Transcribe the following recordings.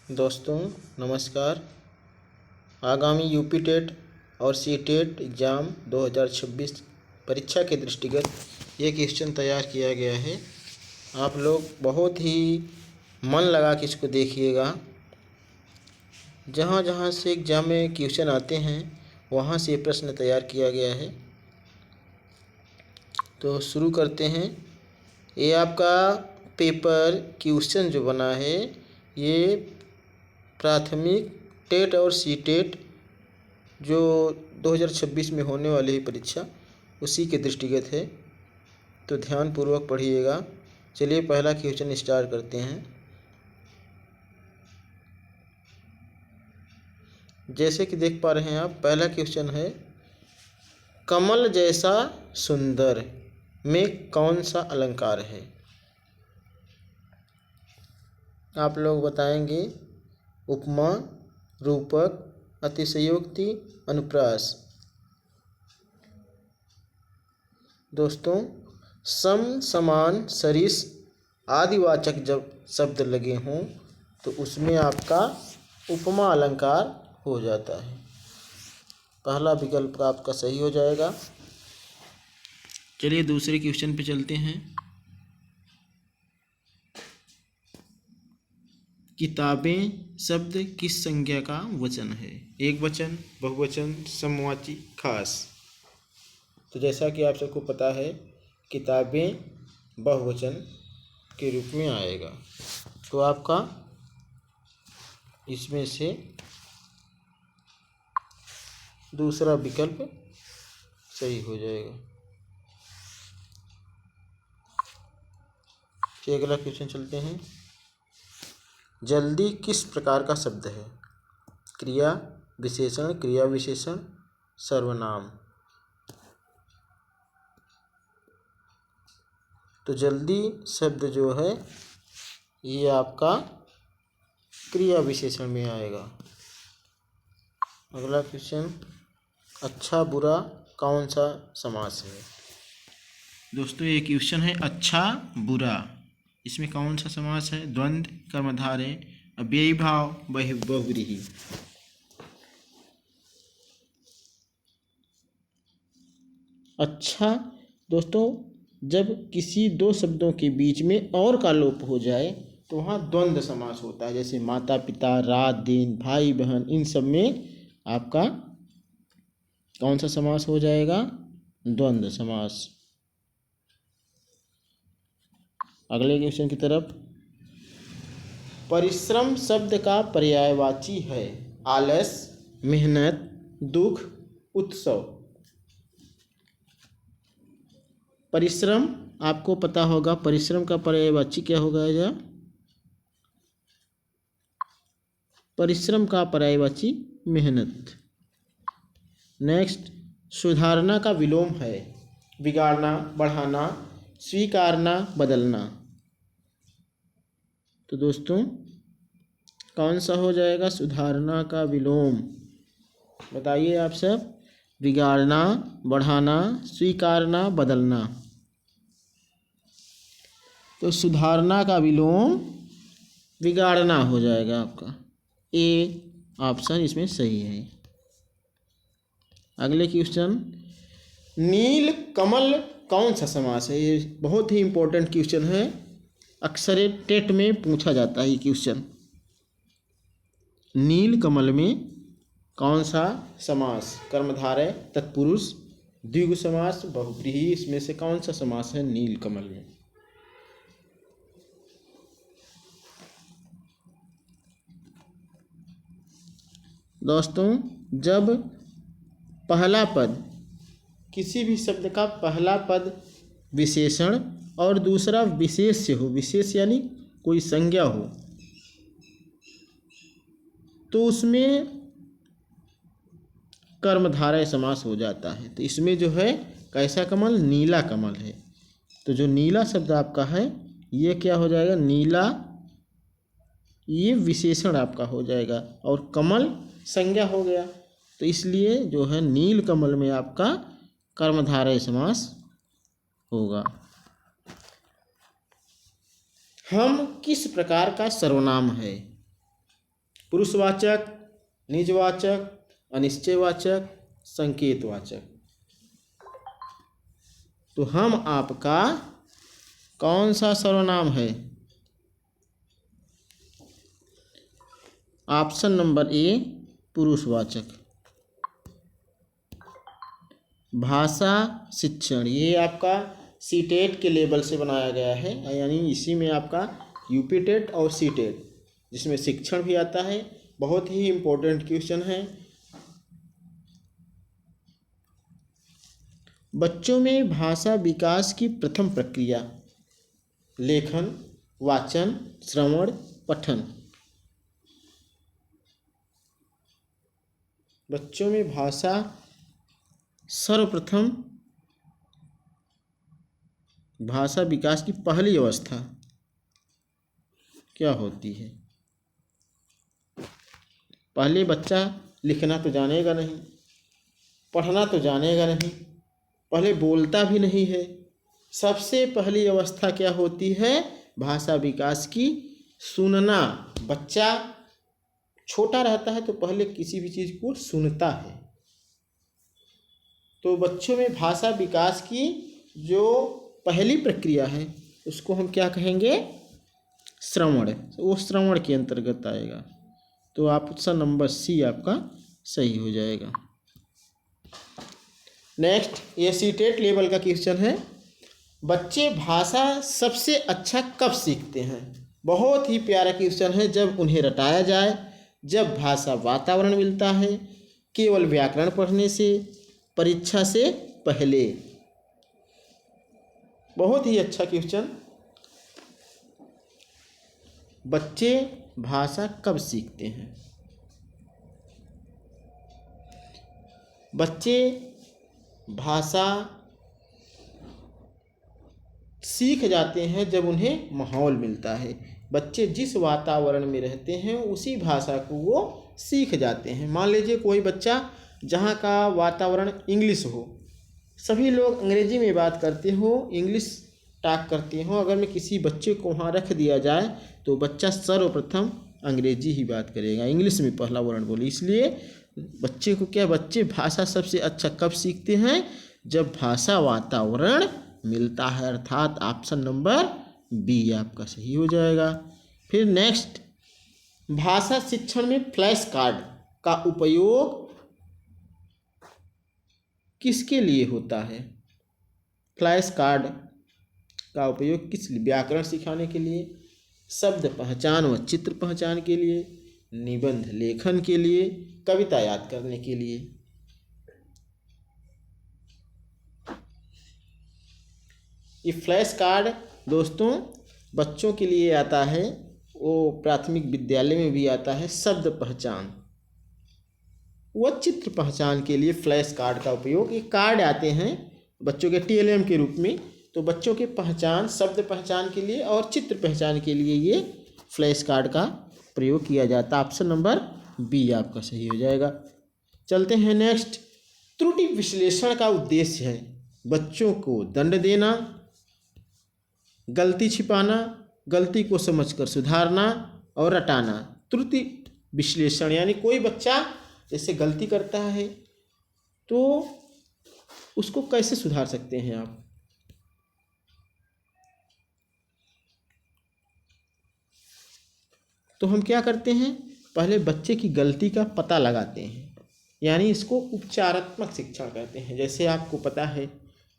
दोस्तों नमस्कार। आगामी यूपी टेट और सी टेट एग्ज़ाम 2026 परीक्षा के दृष्टिगत ये क्वेश्चन तैयार किया गया है। आप लोग बहुत ही मन लगा के इसको देखिएगा। जहाँ जहाँ से एग्ज़ाम में क्वेश्चन आते हैं वहाँ से प्रश्न तैयार किया गया है। तो शुरू करते हैं। ये आपका पेपर क्वेश्चन जो बना है ये प्राथमिक टेट और सी टेट जो 2026 में होने वाली है परीक्षा उसी के दृष्टिगत है, तो ध्यानपूर्वक पढ़िएगा। चलिए पहला क्वेश्चन स्टार्ट करते हैं। जैसे कि देख पा रहे हैं आप, पहला क्वेश्चन है कमल जैसा सुंदर में कौन सा अलंकार है। आप लोग बताएंगे उपमा, रूपक, अतिशयोक्ति, अनुप्रास। दोस्तों सम, समान, सरिस आदिवाचक जब शब्द लगे हों तो उसमें आपका उपमा अलंकार हो जाता है। पहला विकल्प आपका सही हो जाएगा। चलिए दूसरे क्वेश्चन पे चलते हैं। किताबें शब्द किस संज्ञा का वचन है। एक वचन, बहुवचन, समवाची, खास। तो जैसा कि आप सबको पता है किताबें बहुवचन के रूप में आएगा, तो आपका इसमें से दूसरा विकल्प सही हो जाएगा। चलिए अगला क्वेश्चन चलते हैं। जल्दी किस प्रकार का शब्द है। क्रिया विशेषण, क्रिया विशेषण, सर्वनाम। तो जल्दी शब्द जो है ये आपका क्रिया विशेषण में आएगा। अगला क्वेश्चन, अच्छा बुरा कौन सा समास है। दोस्तों ये क्वेश्चन है अच्छा बुरा, इसमें कौन सा समास है। द्वंद्व, कर्मधारय, अव्ययी भाव, बहुव्रीहि। अच्छा दोस्तों, जब किसी दो शब्दों के बीच में और का लोप हो जाए तो वहाँ द्वंद्व समास होता है। जैसे माता पिता, रात दिन, भाई बहन, इन सब में आपका कौन सा समास हो जाएगा। द्वंद्व समास। अगले क्वेश्चन की तरफ। परिश्रम शब्द का पर्यायवाची है। आलस, मेहनत, दुख, उत्सव। परिश्रम आपको पता होगा, परिश्रम का पर्यायवाची क्या होगा। या परिश्रम का पर्यायवाची मेहनत। नेक्स्ट, सुधारना का विलोम है। बिगाड़ना, बढ़ाना, स्वीकारना, बदलना। तो दोस्तों कौन सा हो जाएगा सुधारना का विलोम। बताइए आप सब। बिगाड़ना, बढ़ाना, स्वीकारना, बदलना। तो सुधारना का विलोम बिगाड़ना हो जाएगा आपका। ए ऑप्शन इसमें सही है। अगले क्वेश्चन, नील कमल कौन सा समास है। ये बहुत ही इम्पोर्टेंट क्वेश्चन है, अक्सर टेट में पूछा जाता है ये क्वेश्चन। नील कमल में कौन सा समास। कर्मधारय, तत्पुरुष, द्विगु समास, बहुव्रीहि। इसमें से कौन सा समास है नील कमल में। दोस्तों जब पहला पद, किसी भी शब्द का पहला पद विशेषण और दूसरा विशेष्य हो, विशेष यानी कोई संज्ञा हो, तो उसमें कर्मधारय समास हो जाता है। तो इसमें जो है कैसा कमल, नीला कमल है। तो जो नीला शब्द आपका है ये क्या हो जाएगा, नीला, ये विशेषण आपका हो जाएगा और कमल संज्ञा हो गया। तो इसलिए जो है नील कमल में आपका कर्मधारय समास होगा। हम किस प्रकार का सर्वनाम है। पुरुषवाचक, निजवाचक, अनिश्चयवाचक, संकेतवाचक। तो हम आपका कौन सा सर्वनाम है? ऑप्शन नंबर ए पुरुषवाचक। भाषा शिक्षण ये आपका सीटेट के लेवल से बनाया गया है, यानी इसी में आपका यूपी टेट और सीटेट जिसमें शिक्षण भी आता है। बहुत ही इम्पोर्टेंट क्वेश्चन है। बच्चों में भाषा विकास की प्रथम प्रक्रिया लेखन, वाचन, श्रवण, पठन। बच्चों में भाषा सर्वप्रथम भाषा विकास की पहली अवस्था क्या होती है? पहले बच्चा लिखना तो जानेगा नहीं, पढ़ना तो जानेगा नहीं, पहले बोलता भी नहीं है। सबसे पहली अवस्था क्या होती है भाषा विकास की? सुनना। बच्चा छोटा रहता है तो पहले किसी भी चीज़ को सुनता है। तो बच्चों में भाषा विकास की जो पहली प्रक्रिया है उसको हम क्या कहेंगे? श्रवण। वो श्रवण के अंतर्गत आएगा। तो ऑप्शन नंबर सी आपका सही हो जाएगा। नेक्स्ट, ये सीटेट लेवल का क्वेश्चन है। बच्चे भाषा सबसे अच्छा कब सीखते हैं? बहुत ही प्यारा क्वेश्चन है। जब उन्हें रटाया जाए, जब भाषा वातावरण मिलता है, केवल व्याकरण पढ़ने से, परीक्षा से पहले। बहुत ही अच्छा क्वेश्चन। बच्चे भाषा कब सीखते हैं? बच्चे भाषा सीख जाते हैं जब उन्हें माहौल मिलता है। बच्चे जिस वातावरण में रहते हैं उसी भाषा को वो सीख जाते हैं। मान लीजिए कोई बच्चा जहाँ का वातावरण इंग्लिश हो, सभी लोग अंग्रेजी में बात करते हो, इंग्लिश टॉक करते हो, अगर मैं किसी बच्चे को वहाँ रख दिया जाए तो बच्चा सर्वप्रथम अंग्रेजी ही बात करेगा, इंग्लिश में पहला वर्ण बोले। इसलिए बच्चे को क्या, बच्चे भाषा सबसे अच्छा कब सीखते हैं? जब भाषा वातावरण मिलता है, अर्थात ऑप्शन नंबर बी आपका सही हो जाएगा। फिर नेक्स्ट, भाषा शिक्षण में फ्लैश कार्ड का उपयोग किसके लिए होता है? फ्लैश कार्ड का उपयोग किस लिए? व्याकरण सिखाने के लिए, शब्द पहचान व चित्र पहचान के लिए, निबंध लेखन के लिए, कविता याद करने के लिए। ये फ्लैश कार्ड दोस्तों बच्चों के लिए आता है, वो प्राथमिक विद्यालय में भी आता है। शब्द पहचान व चित्र पहचान के लिए फ्लैश कार्ड का उपयोग, ये कार्ड आते हैं बच्चों के टीएलएम के रूप में, तो बच्चों के पहचान, शब्द पहचान के लिए और चित्र पहचान के लिए ये फ्लैश कार्ड का प्रयोग किया जाता है। ऑप्शन नंबर बी आपका सही हो जाएगा। चलते हैं नेक्स्ट। त्रुटि विश्लेषण का उद्देश्य है बच्चों को दंड देना, गलती छिपाना, गलती को समझकर सुधारना और रटाना। त्रुटि विश्लेषण यानी कोई बच्चा जैसे गलती करता है तो उसको कैसे सुधार सकते हैं आप? तो हम क्या करते हैं, पहले बच्चे की गलती का पता लगाते हैं, यानी इसको उपचारात्मक शिक्षण कहते हैं। जैसे आपको पता है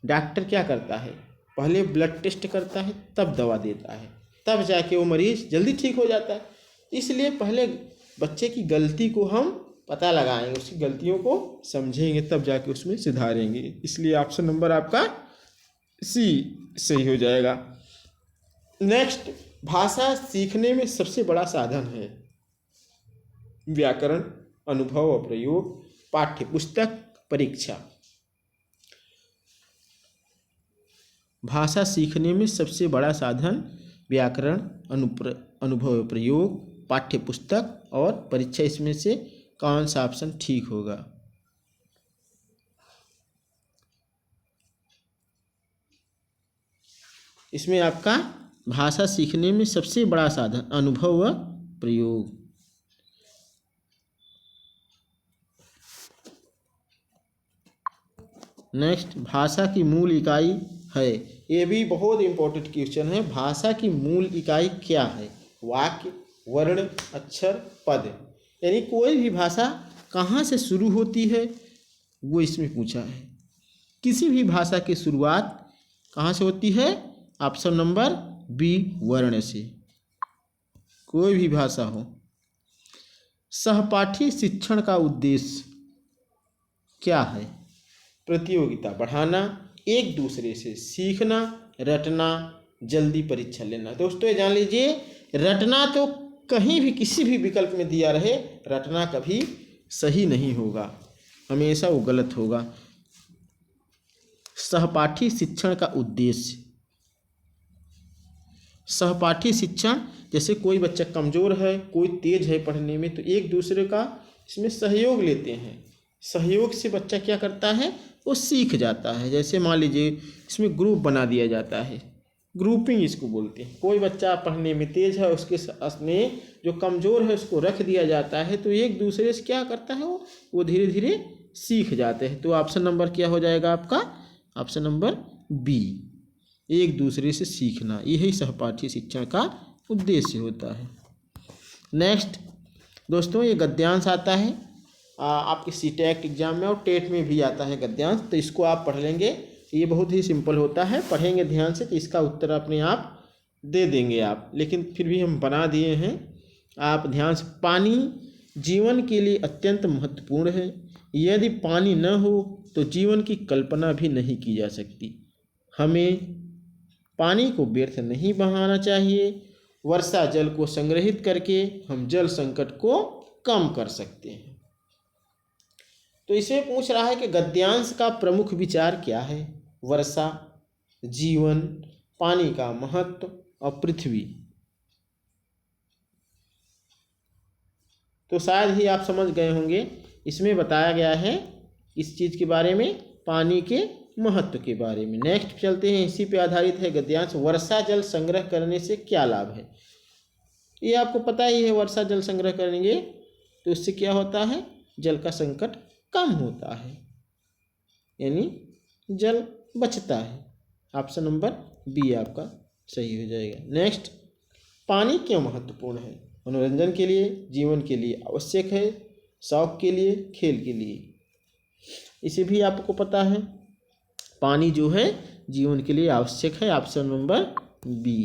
डॉक्टर क्या करता है, पहले ब्लड टेस्ट करता है, तब दवा देता है, तब जाके वो मरीज जल्दी ठीक हो जाता है। इसलिए पहले बच्चे की गलती को हम पता लगाएंगे, उसकी गलतियों को समझेंगे, तब जाके उसमें सुधारेंगे। इसलिए ऑप्शन नंबर आपका सी सही हो जाएगा। नेक्स्ट, भाषा सीखने में सबसे बड़ा साधन है व्याकरण, अनुभव और प्रयोग, पाठ्य पुस्तक, परीक्षा। भाषा सीखने में सबसे बड़ा साधन व्याकरण, अनुभव और प्रयोग, पाठ्य पुस्तक और परीक्षा। इसमें से कौन सा ऑप्शन ठीक होगा? इसमें आपका भाषा सीखने में सबसे बड़ा साधन अनुभव व प्रयोग। नेक्स्ट, भाषा की मूल इकाई है। ये भी बहुत इंपॉर्टेंट क्वेश्चन है। भाषा की मूल इकाई क्या है? वाक्य, वर्ण, अक्षर, पद। यानी कोई भी भाषा कहाँ से शुरू होती है वो इसमें पूछा है। किसी भी भाषा की शुरुआत कहाँ से होती है? ऑप्शन नंबर बी, वर्ण से। कोई भी भाषा हो। सहपाठी शिक्षण का उद्देश्य क्या है? प्रतियोगिता बढ़ाना, एक दूसरे से सीखना, रटना, जल्दी परीक्षा लेना। दोस्तों ये जान लीजिए, रटना तो कहीं भी किसी भी विकल्प में दिया रहे, रटना कभी सही नहीं होगा, हमेशा वो गलत होगा। सहपाठी शिक्षण का उद्देश्य, सहपाठी शिक्षण, जैसे कोई बच्चा कमज़ोर है, कोई तेज है पढ़ने में, तो एक दूसरे का इसमें सहयोग लेते हैं। सहयोग से बच्चा क्या करता है? वो सीख जाता है। जैसे मान लीजिए इसमें ग्रुप बना दिया जाता है, ग्रुपिंग इसको बोलते हैं। कोई बच्चा पढ़ने में तेज है, उसके साथ में जो कमज़ोर है उसको रख दिया जाता है, तो एक दूसरे से क्या करता है वो धीरे धीरे सीख जाते हैं। तो ऑप्शन नंबर क्या हो जाएगा आपका? ऑप्शन नंबर बी, एक दूसरे से सीखना। यही सहपाठी शिक्षण का उद्देश्य होता है। नेक्स्ट दोस्तों, ये गद्यांश आता है आपके सीटेट एग्जाम में, और टेट में भी आता है गद्यांश, तो इसको आप पढ़ लेंगे। ये बहुत ही सिंपल होता है, पढ़ेंगे ध्यान से तो इसका उत्तर अपने आप दे देंगे आप, लेकिन फिर भी हम बना दिए हैं, आप ध्यान से। पानी जीवन के लिए अत्यंत महत्वपूर्ण है। यदि पानी न हो तो जीवन की कल्पना भी नहीं की जा सकती। हमें पानी को व्यर्थ नहीं बहाना चाहिए। वर्षा जल को संग्रहित करके हम जल संकट को कम कर सकते हैं। तो इसे पूछ रहा है कि गद्यांश का प्रमुख विचार क्या है? वर्षा, जीवन, पानी का महत्व और पृथ्वी। तो शायद ही आप समझ गए होंगे, इसमें बताया गया है इस चीज़ के बारे में, पानी के महत्व के बारे में। नेक्स्ट चलते हैं, इसी पे आधारित है गद्यांश। वर्षा जल संग्रह करने से क्या लाभ है? ये आपको पता ही है, वर्षा जल संग्रह करेंगे तो उससे क्या होता है? जल का संकट कम होता है, यानी जल बचता है। ऑप्शन नंबर बी आपका सही हो जाएगा। नेक्स्ट, पानी क्यों महत्वपूर्ण है? मनोरंजन के लिए, जीवन के लिए आवश्यक है, शौक के लिए, खेल के लिए। इसे भी आपको पता है, पानी जो है जीवन के लिए आवश्यक है। Option number B.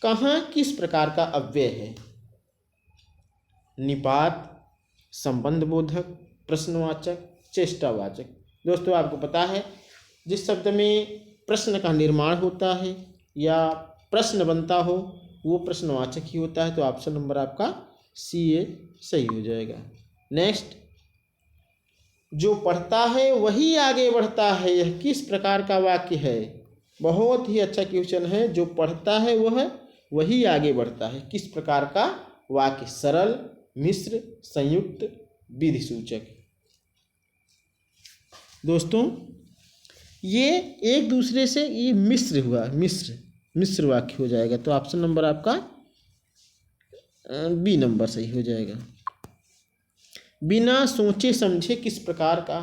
कहाँ किस प्रकार का अव्यय है? निपात, संबंध बोधक, प्रश्नवाचक, चेष्टावाचक। दोस्तों आपको पता है, जिस शब्द में प्रश्न का निर्माण होता है या प्रश्न बनता हो वो प्रश्नवाचक ही होता है। तो ऑप्शन नंबर आपका सी ए सही हो जाएगा। नेक्स्ट, जो पढ़ता है वही आगे बढ़ता है, यह किस प्रकार का वाक्य है? बहुत ही अच्छा क्वेश्चन है। जो पढ़ता है वह वही आगे बढ़ता है, किस प्रकार का वाक्य? सरल, मिश्र, संयुक्त, विधि सूचक। दोस्तों ये एक दूसरे से ये मिश्र हुआ, मिश्र वाक्य हो जाएगा। तो ऑप्शन नंबर आपका बी नंबर सही हो जाएगा। बिना सोचे समझे किस प्रकार का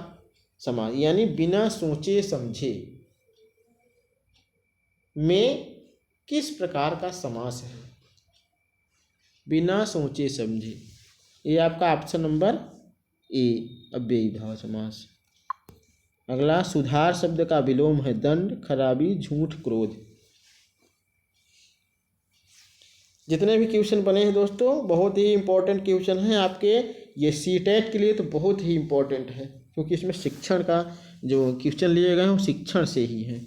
समास, यानी बिना सोचे समझे में किस प्रकार का समास है? बिना सोचे समझे, ये आपका ऑप्शन नंबर ए, अव्ययीभाव समास। अगला, सुधार शब्द का विलोम है दंड, खराबी, झूठ, क्रोध। जितने भी क्वेश्चन बने हैं दोस्तों बहुत ही इंपॉर्टेंट क्वेश्चन हैं आपके, ये सीटेट के लिए तो बहुत ही इंपॉर्टेंट है, क्योंकि इसमें शिक्षण का जो क्वेश्चन लिए गए हैं वो शिक्षण से ही हैं।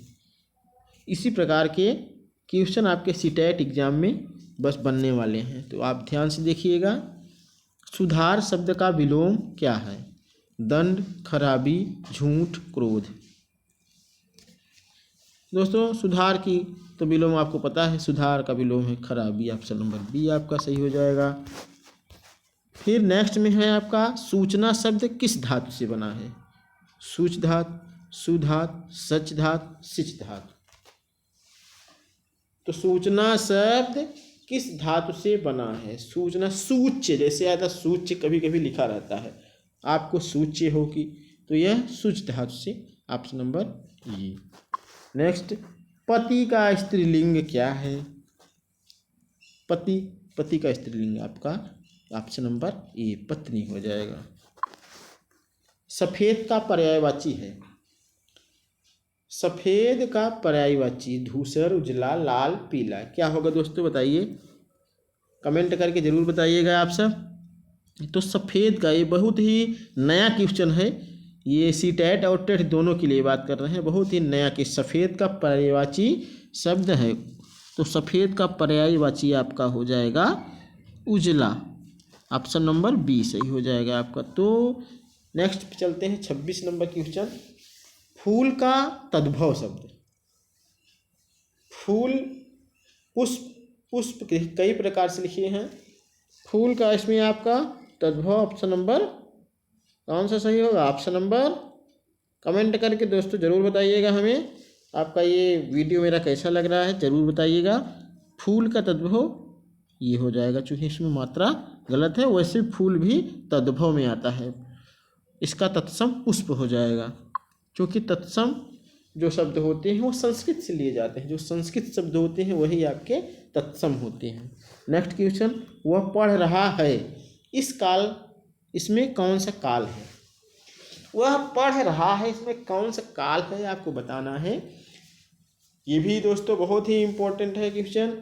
इसी प्रकार के क्वेश्चन आपके सीटेट एग्जाम में बस बनने वाले हैं, तो आप ध्यान से देखिएगा। सुधार शब्द का विलोम क्या है? दंड, खराबी, झूठ, क्रोध। दोस्तों सुधार की तो विलोम आपको पता है, सुधार का विलोम है खराबी। ऑप्शन नंबर बी आपका सही हो जाएगा। फिर नेक्स्ट में है आपका, सूचना शब्द किस धातु से बना है? सूच धातु, सुधातु, सच धातु, सिच धातु। तो सूचना शब्द किस धातु से बना है? सूचना, सूच्य, जैसे आता सूच्य कभी कभी लिखा रहता है, आपको सूच्य हो कि तो यह सुच धातु से, ऑप्शन नंबर ये। नेक्स्ट, पति का स्त्रीलिंग क्या है? पति का स्त्रीलिंग आपका ऑप्शन नंबर ए पत्नी हो जाएगा। सफेद का पर्यायवाची है, सफेद का पर्यायवाची धूसर, उजला, लाल, पीला क्या होगा दोस्तों बताइए, कमेंट करके जरूर बताइएगा आप सब। तो सफेद का, ये बहुत ही नया क्वेश्चन है, ये सीटेट और टेट दोनों के लिए बात कर रहे हैं, बहुत ही नया कि सफेद का पर्यायवाची शब्द है। तो सफेद का पर्यायवाची आपका हो जाएगा उजला, ऑप्शन नंबर बी सही हो जाएगा आपका। तो नेक्स्ट चलते हैं 26 नंबर क्वेश्चन, फूल का तद्भव शब्द। फूल, पुष्प कई प्रकार से लिखे हैं, फूल का इसमें आपका तद्भव ऑप्शन नंबर कौन सा सही होगा? ऑप्शन नंबर, कमेंट करके दोस्तों ज़रूर बताइएगा हमें आपका ये वीडियो मेरा कैसा लग रहा है, ज़रूर बताइएगा। फूल का तद्भव ये हो जाएगा, चूँकि इसमें मात्रा गलत है, वैसे फूल भी तद्भव में आता है, इसका तत्सम पुष्प हो जाएगा, क्योंकि तत्सम जो शब्द होते हैं वो संस्कृत से लिए जाते हैं, जो संस्कृत शब्द होते हैं वही आपके तत्सम होते हैं। नेक्स्ट क्वेश्चन, वह पढ़ रहा है, इस काल, इसमें कौन सा काल है? वह पढ़ रहा है, इसमें कौन सा काल है आपको बताना है। ये भी दोस्तों बहुत ही इम्पोर्टेंट है क्वेश्चन।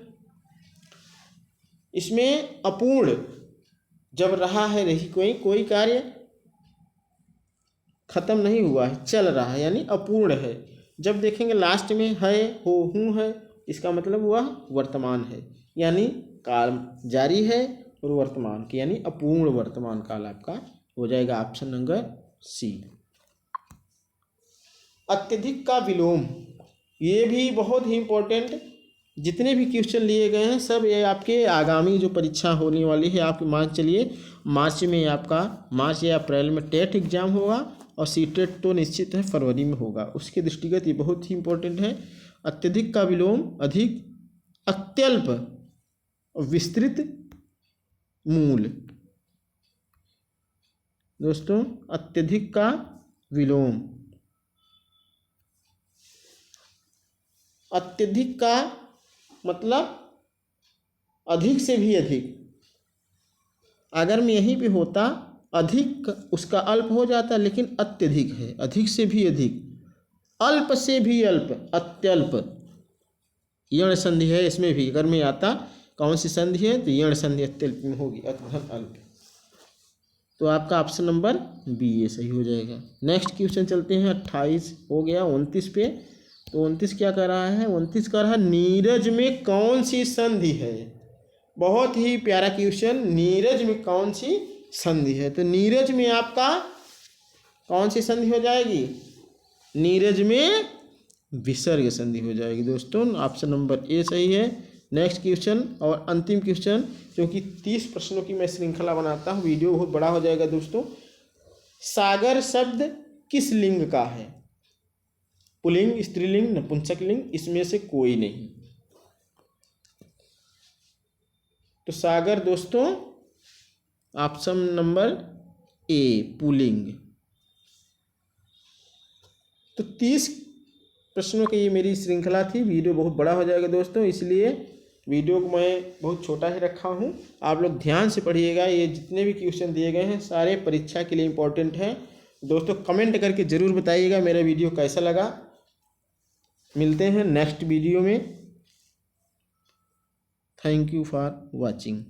इसमें अपूर्ण जब रहा है, रही कोई कार्य खत्म नहीं हुआ है, चल रहा है, यानी अपूर्ण है। जब देखेंगे लास्ट में है, हो, हूँ है, इसका मतलब वह वर्तमान है, यानी काल जारी है और वर्तमान की, यानी अपूर्ण वर्तमान काल आपका हो जाएगा ऑप्शन नंबर सी। अत्यधिक का विलोम, ये भी बहुत ही इम्पोर्टेंट, जितने भी क्वेश्चन लिए गए हैं सब ये आपके आगामी जो परीक्षा होने वाली है आपकी, मान चलिए मार्च में आपका, मार्च या अप्रैल में टेट एग्जाम होगा और सीटेट तो निश्चित है फरवरी में होगा, उसके दृष्टिगत ये बहुत ही इम्पोर्टेंट है। अत्यधिक का विलोम, अधिक, अत्यल्प, विस्तृत, मूल। दोस्तों अत्यधिक का विलोम, अत्यधिक का मतलब अधिक से भी अधिक, अगर मैं यहीं पे होता अधिक उसका अल्प हो जाता, लेकिन अत्यधिक है, अधिक से भी अधिक, अल्प से भी अल्प, अत्यल्प, यण संधि है इसमें भी, अगर मैं आता कौन सी संधि है तो यण संधि अत्यल्प में होगी, अत्यल्प अल्प। तो आपका ऑप्शन नंबर बी ये सही हो जाएगा। नेक्स्ट क्वेश्चन चलते हैं 28 हो गया, 29 पे। तो 29 क्या कर रहा है? 29 कर रहा है नीरज में कौन सी संधि है? बहुत ही प्यारा क्वेश्चन, नीरज में कौन सी संधि है? तो नीरज में आपका कौन सी संधि हो जाएगी? नीरज में विसर्ग संधि हो जाएगी दोस्तों, ऑप्शन नंबर ए सही है। नेक्स्ट क्वेश्चन और अंतिम क्वेश्चन, क्योंकि 30 प्रश्नों की मैं श्रृंखला बनाता हूँ, वीडियो बहुत बड़ा हो जाएगा दोस्तों। सागर शब्द किस लिंग का है? पुल्लिंग, स्त्रीलिंग, नपुंसकलिंग, इसमें से कोई नहीं। तो सागर दोस्तों ऑप्शन नंबर ए पुल्लिंग। तो 30 प्रश्नों की ये मेरी श्रृंखला थी, वीडियो बहुत बड़ा हो जाएगा दोस्तों, इसलिए वीडियो को मैं बहुत छोटा ही रखा हूँ। आप लोग ध्यान से पढ़िएगा, ये जितने भी क्वेश्चन दिए गए हैं सारे परीक्षा के लिए इम्पोर्टेंट हैं दोस्तों। कमेंट करके ज़रूर बताइएगा मेरा वीडियो कैसा लगा। मिलते हैं नेक्स्ट वीडियो में। Thank you for watching.